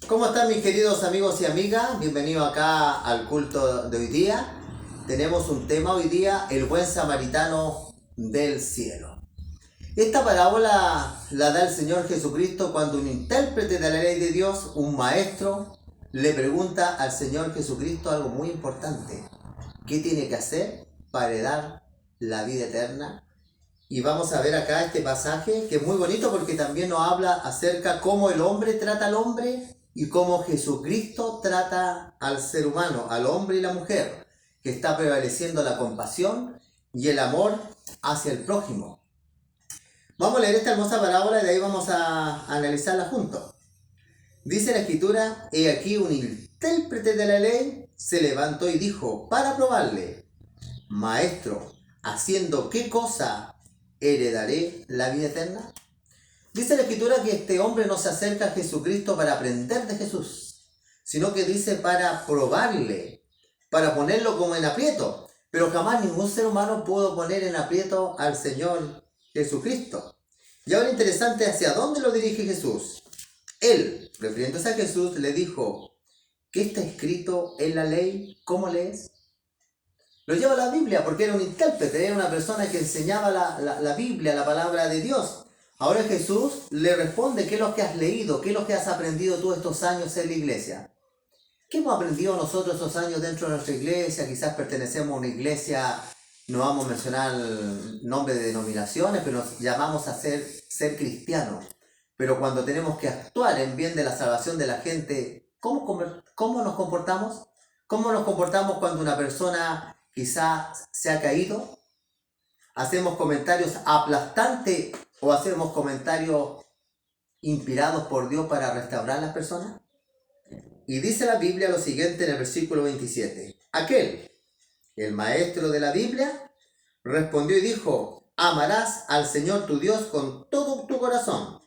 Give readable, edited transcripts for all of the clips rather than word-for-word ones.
¿Cómo están mis queridos amigos y amigas? Bienvenidos acá al culto de hoy día. Tenemos un tema hoy día, el buen samaritano del cielo. Esta parábola la da el Señor Jesucristo cuando un intérprete de la ley de Dios, un maestro, le pregunta al Señor Jesucristo algo muy importante. ¿Qué tiene que hacer para heredar la vida eterna? Y vamos a ver acá este pasaje que es muy bonito porque también nos habla acerca cómo el hombre trata al hombre y cómo Jesucristo trata al ser humano, al hombre y la mujer, que está prevaleciendo la compasión y el amor hacia el prójimo. Vamos a leer esta hermosa parábola y de ahí vamos a analizarla juntos. Dice la escritura, he aquí un intérprete de la ley se levantó y dijo, para probarle, maestro, ¿haciendo qué cosa heredaré la vida eterna? Dice la escritura que este hombre no se acerca a Jesucristo para aprender de Jesús, sino que dice para probarle, para ponerlo como en aprieto. Pero jamás ningún ser humano pudo poner en aprieto al Señor Jesucristo. Y ahora interesante, ¿hacia dónde lo dirige Jesús? Él, refiriéndose a Jesús, le dijo, ¿qué está escrito en la ley? ¿Cómo lees? Lo lleva a la Biblia porque era un intérprete, era una persona que enseñaba la Biblia, la palabra de Dios. Ahora Jesús le responde, ¿qué es lo que has leído? ¿Qué es lo que has aprendido tú estos años en la iglesia? ¿Qué hemos aprendido nosotros estos años dentro de nuestra iglesia? Quizás pertenecemos a una iglesia, no vamos a mencionar el nombre de denominaciones, pero nos llamamos a ser cristianos. Pero cuando tenemos que actuar en bien de la salvación de la gente, ¿cómo nos comportamos? ¿Cómo nos comportamos cuando una persona quizás se ha caído? ¿Hacemos comentarios aplastantes o hacemos comentarios inspirados por Dios para restaurar a las personas? Y dice la Biblia lo siguiente en el versículo 27. Aquel, el maestro de la Biblia, respondió y dijo, amarás al Señor tu Dios con todo tu corazón,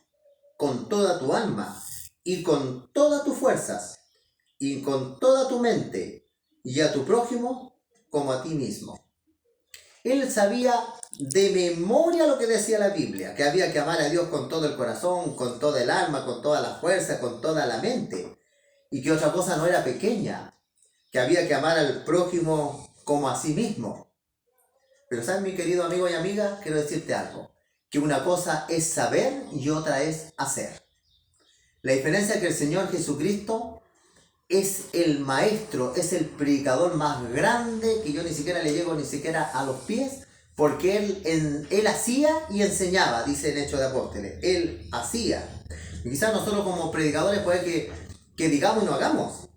con toda tu alma y con todas tus fuerzas y con toda tu mente y a tu prójimo como a ti mismo. Él sabía de memoria lo que decía la Biblia, que había que amar a Dios con todo el corazón, con toda el alma, con toda la fuerza, con toda la mente, y que otra cosa no era pequeña, que había que amar al prójimo como a sí mismo. Pero sabes, mi querido amigo y amiga, quiero decirte algo, que una cosa es saber y otra es hacer. La diferencia es que el Señor Jesucristo es el maestro, es el predicador más grande, que yo ni siquiera le llego ni siquiera a los pies, porque él hacía y enseñaba, dice en Hechos de Apóstoles. Él hacía. Y quizás nosotros como predicadores puede que digamos y no hagamos.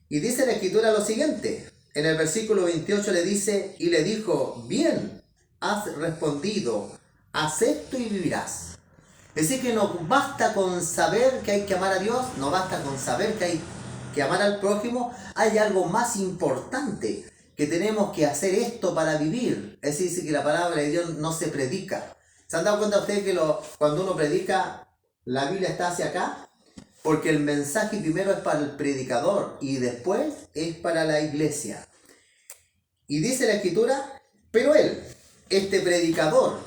Y dice la Escritura lo siguiente. En el versículo 28 le dice, y le dijo, bien, has respondido, acepto y vivirás. Es decir, que no basta con saber que hay que amar a Dios, no basta con saber que hay que amar al prójimo, hay algo más importante, que tenemos que hacer esto para vivir. Es decir, que la palabra de Dios no se predica. ¿Se han dado cuenta ustedes que cuando uno predica, la Biblia está hacia acá? Porque el mensaje primero es para el predicador y después es para la iglesia. Y dice la Escritura, pero él, este predicador,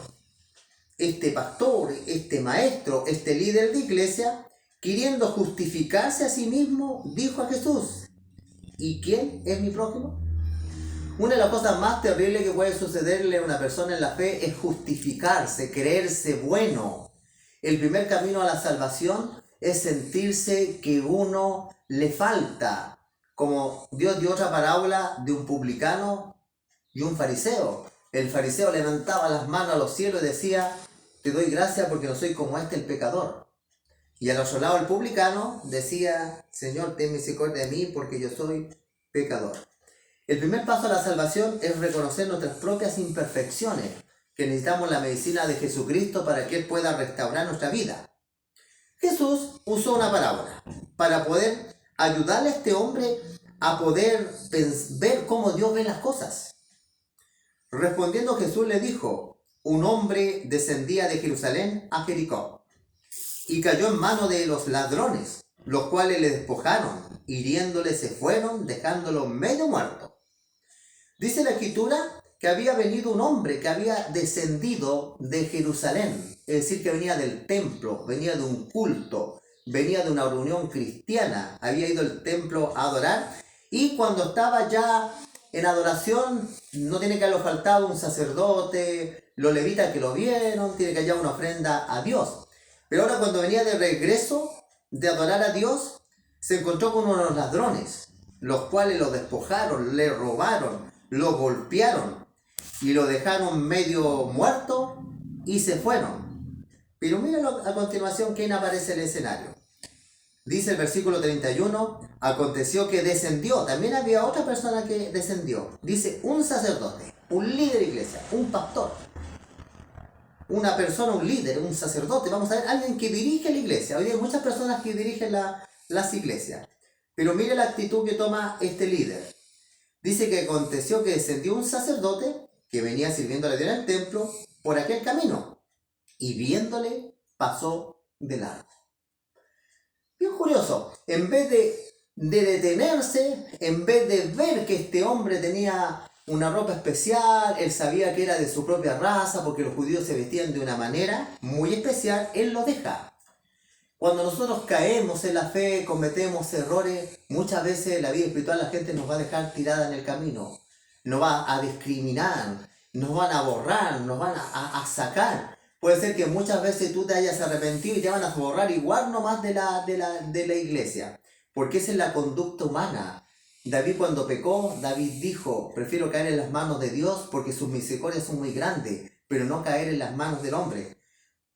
este pastor, este maestro, este líder de iglesia, queriendo justificarse a sí mismo, dijo a Jesús, ¿y quién es mi prójimo? Una de las cosas más terribles que puede sucederle a una persona en la fe es justificarse, creerse bueno. El primer camino a la salvación es sentirse que uno le falta. Como Dios dio otra parábola de un publicano y un fariseo. El fariseo levantaba las manos a los cielos y decía, te doy gracias porque no soy como el pecador. Y al otro lado el publicano decía, Señor, ten misericordia de mí porque yo soy pecador. El primer paso a la salvación es reconocer nuestras propias imperfecciones, que necesitamos la medicina de Jesucristo para que Él pueda restaurar nuestra vida. Jesús usó una parábola para poder ayudarle a este hombre a poder ver cómo Dios ve las cosas. Respondiendo Jesús le dijo, un hombre descendía de Jerusalén a Jericó y cayó en manos de los ladrones, los cuales le despojaron, hiriéndole se fueron, dejándolo medio muerto. Dice la Escritura que había venido un hombre que había descendido de Jerusalén, es decir, que venía del templo, venía de un culto, venía de una reunión cristiana, había ido al templo a adorar, y cuando estaba ya en adoración, no tiene que haberlo faltado un sacerdote, los levitas que lo vieron, tiene que hallar una ofrenda a Dios. Pero ahora cuando venía de regreso de adorar a Dios, se encontró con unos ladrones, los cuales lo despojaron, le robaron, lo golpearon y lo dejaron medio muerto y se fueron. Pero míralo a continuación quién aparece en el escenario. Dice el versículo 31, aconteció que descendió, también había otra persona que descendió. Dice, un sacerdote, un líder de iglesia, un pastor, una persona, un líder, un sacerdote, vamos a ver, alguien que dirige la iglesia. Hoy hay muchas personas que dirigen las iglesias, pero mire la actitud que toma este líder. Dice que aconteció que descendió un sacerdote que venía sirviendo a Dios en el templo por aquel camino, y viéndole pasó de largo. Bien curioso, en vez de detenerse, en vez de ver que este hombre tenía una ropa especial, él sabía que era de su propia raza, porque los judíos se vestían de una manera muy especial, él lo deja. Cuando nosotros caemos en la fe, cometemos errores, muchas veces en la vida espiritual la gente nos va a dejar tirada en el camino, nos va a discriminar, nos van a borrar, nos van a sacar. Puede ser que muchas veces tú te hayas arrepentido y te van a borrar igual nomás de la iglesia, porque esa es la conducta humana. David cuando pecó, David dijo, prefiero caer en las manos de Dios porque sus misericordias son muy grandes, pero no caer en las manos del hombre.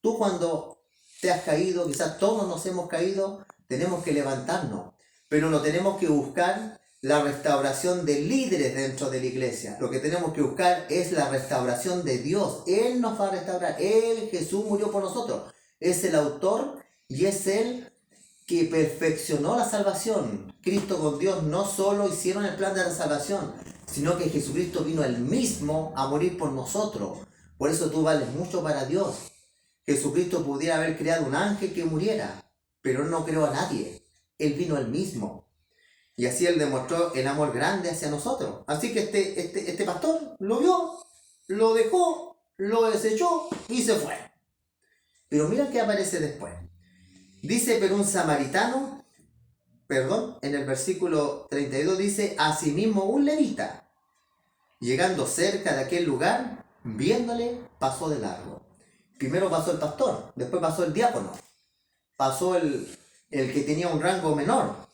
Tú cuando te has caído, quizás todos nos hemos caído, tenemos que levantarnos, pero no tenemos que buscar la restauración de líderes dentro de la iglesia. Lo que tenemos que buscar es la restauración de Dios. Él nos va a restaurar. Él, Jesús, murió por nosotros. Es el autor y es Él que perfeccionó la salvación. Cristo con Dios no solo hicieron el plan de la salvación, sino que Jesucristo vino Él mismo a morir por nosotros. Por eso tú vales mucho para Dios. Jesucristo pudiera haber creado un ángel que muriera, pero Él no creó a nadie. Él vino Él mismo. Y así Él demostró el amor grande hacia nosotros. Así que este pastor lo vio, lo dejó, lo desechó y se fue. Pero mira qué aparece después. Dice, pero un samaritano, en el versículo 32 dice, asimismo un levita, llegando cerca de aquel lugar, viéndole, pasó de largo. Primero pasó el pastor, después pasó el diácono, pasó el que tenía un rango menor.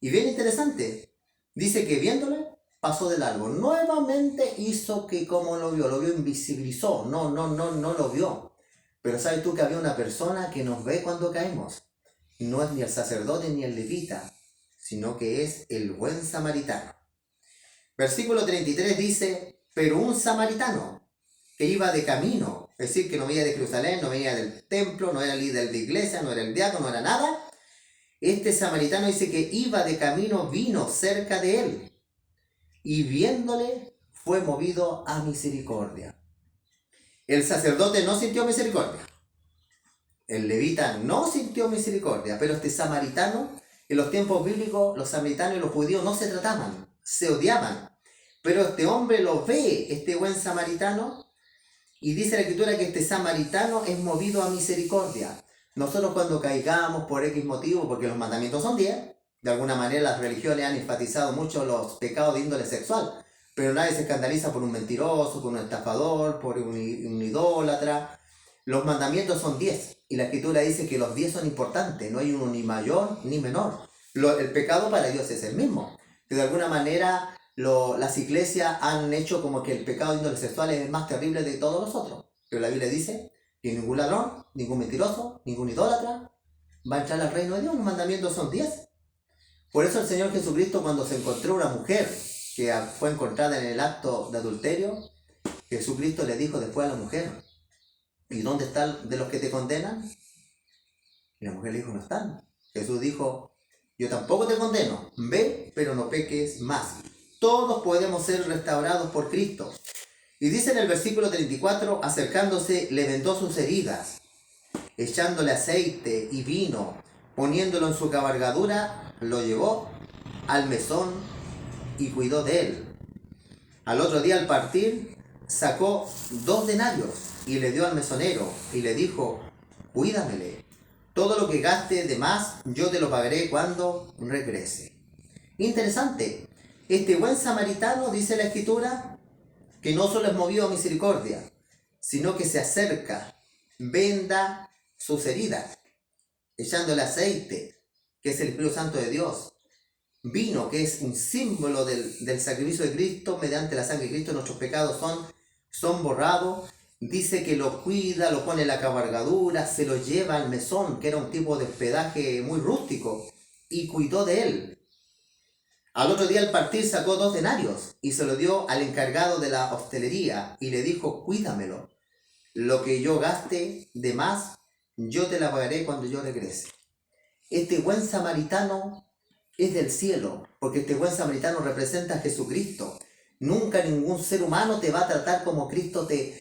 Y bien interesante, dice que viéndole, pasó de largo. Nuevamente hizo que como lo vio invisibilizó, no lo vio. Pero sabes tú que había una persona que nos ve cuando caemos. No es ni el sacerdote ni el levita, sino que es el buen samaritano. Versículo 33 dice, pero un samaritano que iba de camino, es decir, que no venía de Jerusalén, no venía del templo, no era el líder de iglesia, no era el diácono, no era nada. Este samaritano dice que iba de camino, vino cerca de él, y viéndole fue movido a misericordia. El sacerdote no sintió misericordia. El levita no sintió misericordia, pero este samaritano, en los tiempos bíblicos, los samaritanos y los judíos no se trataban, se odiaban. Pero este hombre lo ve, este buen samaritano, y dice la escritura que este samaritano es movido a misericordia. Nosotros cuando caigamos por X motivo, porque los mandamientos son 10, de alguna manera las religiones han enfatizado mucho los pecados de índole sexual, pero nadie se escandaliza por un mentiroso, por un estafador, por un idólatra. Los mandamientos son 10 y la escritura dice que los 10 son importantes, no hay uno ni mayor ni menor. El pecado para Dios es el mismo, que de alguna manera las iglesias han hecho como que el pecado de índole sexual es el más terrible de todos los otros, pero la Biblia dice que ningún ladrón, ningún mentiroso, ningún idólatra va a entrar al reino de Dios. Los mandamientos son 10. Por eso el Señor Jesucristo, cuando se encontró una mujer que fue encontrada en el acto de adulterio, Jesucristo le dijo después a la mujer, ¿y dónde están de los que te condenan? Y la mujer le dijo, no están. Jesús dijo, yo tampoco te condeno, ve, pero no peques más. Todos podemos ser restaurados por Cristo. Y dice en el versículo 34, acercándose, le vendó sus heridas, echándole aceite y vino, poniéndolo en su cabalgadura, lo llevó al mesón y cuidó de él. Al otro día al partir, sacó 2 denarios y le dio al mesonero y le dijo, cuídamele, Todo lo que gaste de más, yo te lo pagaré cuando regrese. Interesante. Este buen samaritano, dice la Escritura, que no solo es movido a misericordia, sino que se acerca, venda sus heridas, echándole aceite, que es el Espíritu Santo de Dios, vino, que es un símbolo del sacrificio de Cristo. Mediante la sangre de Cristo nuestros pecados son borrados. Dice que lo cuida, lo pone en la cabalgadura, se lo lleva al mesón, que era un tipo de hospedaje muy rústico, y cuidó de él. Al otro día al partir sacó 2 denarios y se lo dio al encargado de la hostelería y le dijo: cuídamelo, lo que yo gaste de más, yo te la pagaré cuando yo regrese. Este buen samaritano es del cielo, porque este buen samaritano representa a Jesucristo. Nunca ningún ser humano te va a tratar como Cristo te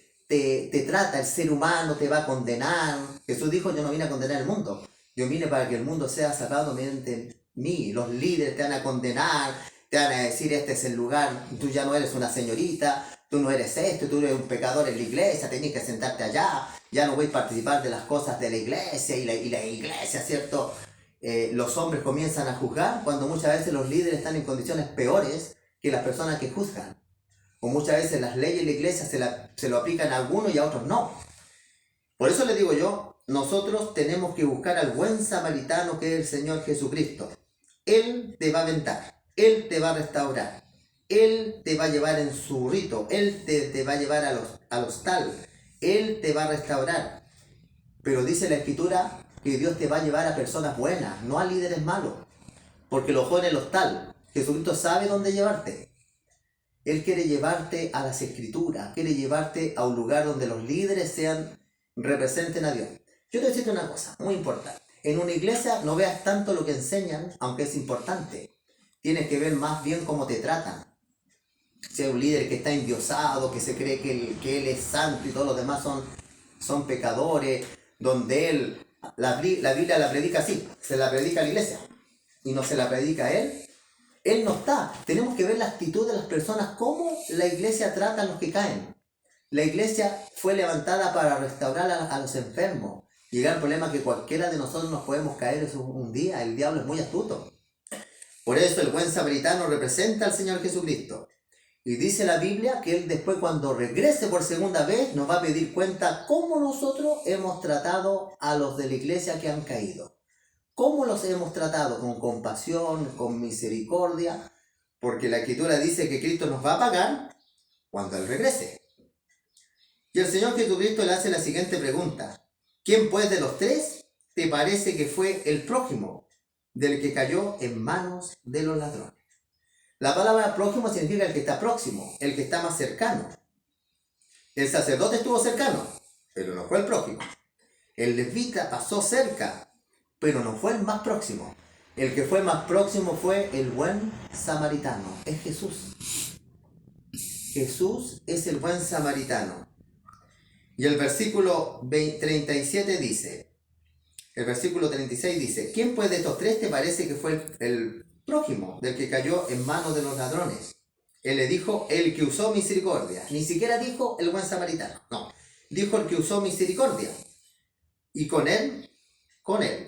trata. El ser humano te va a condenar. Jesús dijo: yo no vine a condenar el mundo, yo vine para que el mundo sea salvado mediante mí. Los líderes te van a condenar, te van a decir: este es el lugar, tú ya no eres una señorita, tú no eres esto, tú eres un pecador en la iglesia, tenés que sentarte allá, ya no voy a participar de las cosas de la iglesia. Y la iglesia, ¿cierto? Los hombres comienzan a juzgar cuando muchas veces los líderes están en condiciones peores que las personas que juzgan. O muchas veces las leyes de la iglesia se lo aplican a algunos y a otros no. Por eso les digo yo, nosotros tenemos que buscar al buen samaritano, que es el Señor Jesucristo. Él te va a aventar, Él te va a restaurar, Él te va a llevar en su rito, Él te va a llevar al hostal, Él te va a restaurar. Pero dice la Escritura que Dios te va a llevar a personas buenas, no a líderes malos, porque lo fue en el hostal. Jesucristo sabe dónde llevarte. Él quiere llevarte a las Escrituras, quiere llevarte a un lugar donde los líderes representen a Dios. Yo te voy a decirte una cosa muy importante. En una iglesia no veas tanto lo que enseñan, aunque es importante. Tienes que ver más bien cómo te tratan. Si hay un líder que está endiosado, que se cree que él es santo y todos los demás son pecadores, donde la Biblia la predica así, se la predica a la iglesia y no se la predica a él no está. Tenemos que ver la actitud de las personas, cómo la iglesia trata a los que caen. La iglesia fue levantada para restaurar a los enfermos. Llega el problema que cualquiera de nosotros nos podemos caer un día. El diablo es muy astuto. Por eso el buen samaritano representa al Señor Jesucristo. Y dice la Biblia que Él después, cuando regrese por segunda vez, nos va a pedir cuenta cómo nosotros hemos tratado a los de la iglesia que han caído. ¿Cómo los hemos tratado? Con compasión, con misericordia, porque la Escritura dice que Cristo nos va a pagar cuando Él regrese. Y el Señor Jesucristo le hace la siguiente pregunta: ¿quién pues de los 3 te parece que fue el prójimo del que cayó en manos de los ladrones? La palabra prójimo significa el que está próximo, el que está más cercano. El sacerdote estuvo cercano, pero no fue el prójimo. El levita pasó cerca, pero no fue el más próximo. El que fue más próximo fue el buen samaritano, es Jesús. Jesús es el buen samaritano. Y el versículo 37 dice, el versículo 36 dice: ¿quién pues de estos 3 te parece que fue el prójimo del que cayó en manos de los ladrones? Él le dijo: el que usó misericordia. Ni siquiera dijo el buen samaritano, no, dijo el que usó misericordia. Y con él.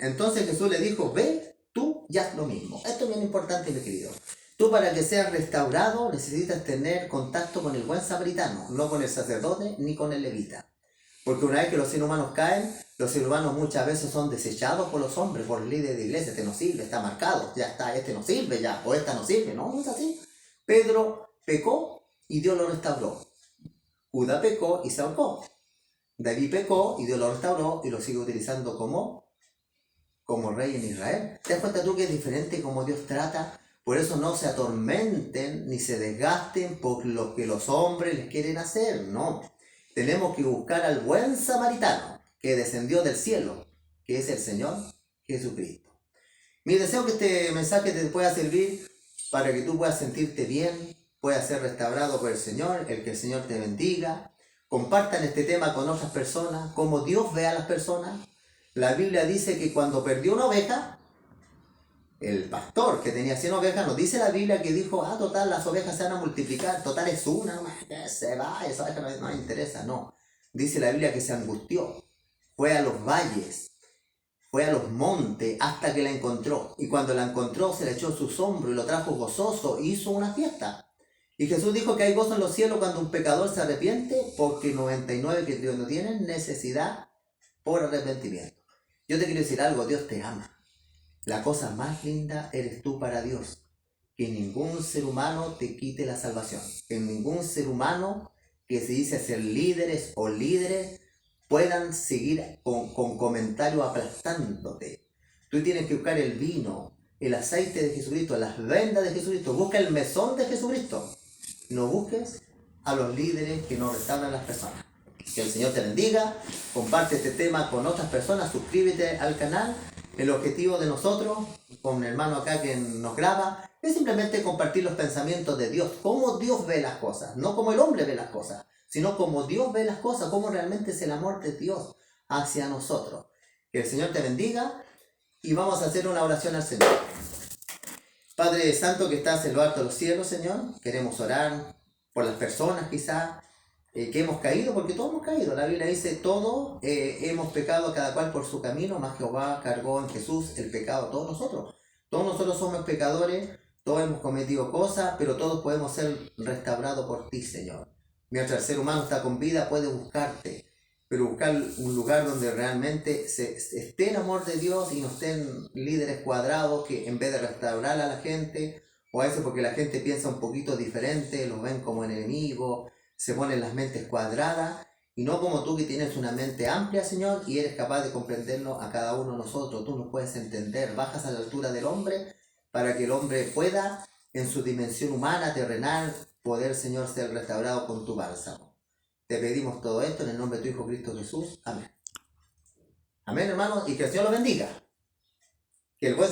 Entonces Jesús le dijo: ve tú y haz lo mismo. Esto es bien importante, mi querido. Tú, para que seas restaurado, necesitas tener contacto con el buen samaritano, no con el sacerdote ni con el levita. Porque una vez que los seres humanos caen, los seres humanos muchas veces son desechados por los hombres, por el líder de iglesia. Este no sirve, está marcado, ya está, este no sirve ya, o esta no sirve. No, no es así. Pedro pecó y Dios lo restauró. Judá pecó y se ahorcó. David pecó y Dios lo restauró y lo sigue utilizando como rey en Israel. ¿Te das cuenta tú que es diferente como Dios trata? Por eso no se atormenten ni se desgasten por lo que los hombres les quieren hacer, no. Tenemos que buscar al buen samaritano que descendió del cielo, que es el Señor Jesucristo. Mi deseo es que este mensaje te pueda servir para que tú puedas sentirte bien, puedas ser restaurado por el Señor, el que el Señor te bendiga. Compartan este tema con otras personas, como Dios ve a las personas. La Biblia dice que cuando perdió una oveja, el pastor que tenía 100 ovejas, nos dice la Biblia que dijo: total, las ovejas se van a multiplicar, total es una, se va, esa oveja no me interesa, no. Dice la Biblia que se angustió, fue a los valles, fue a los montes hasta que la encontró. Y cuando la encontró, se la echó en sus hombros y lo trajo gozoso e hizo una fiesta. Y Jesús dijo que hay gozo en los cielos cuando un pecador se arrepiente, porque 99 que no tienen necesidad por arrepentimiento. Yo te quiero decir algo, Dios te ama. La cosa más linda eres tú para Dios. Que ningún ser humano te quite la salvación. Que ningún ser humano que se dice ser líderes o líderes puedan seguir con comentarios aplastándote. Tú tienes que buscar el vino, el aceite de Jesucristo, las vendas de Jesucristo. Busca el mesón de Jesucristo. No busques a los líderes que no restauran a las personas. Que el Señor te bendiga. Comparte este tema con otras personas. Suscríbete al canal. El objetivo de nosotros, con el hermano acá que nos graba, es simplemente compartir los pensamientos de Dios. Cómo Dios ve las cosas. No como el hombre ve las cosas, sino como Dios ve las cosas. Cómo realmente es el amor de Dios hacia nosotros. Que el Señor te bendiga. Y vamos a hacer una oración al Señor. Padre Santo que estás en lo alto de los cielos, Señor, queremos orar por las personas quizás que hemos caído, porque todos hemos caído. La Biblia dice, todos hemos pecado cada cual por su camino, mas Jehová cargó en Jesús el pecado a todos nosotros. Todos nosotros somos pecadores, todos hemos cometido cosas, pero todos podemos ser restaurados por ti, Señor. Mientras el ser humano está con vida, puede buscarte, pero buscar un lugar donde realmente esté el amor de Dios y no estén líderes cuadrados que en vez de restaurar a la gente, o a veces porque la gente piensa un poquito diferente, los ven como enemigos, se ponen las mentes cuadradas, y no como tú que tienes una mente amplia, Señor, y eres capaz de comprendernos a cada uno de nosotros. Tú nos puedes entender, bajas a la altura del hombre para que el hombre pueda, en su dimensión humana, terrenal, poder, Señor, ser restaurado con tu bálsamo. Te pedimos todo esto en el nombre de tu Hijo Cristo Jesús. Amén. Amén, hermanos, y que el Señor los bendiga. Que el buen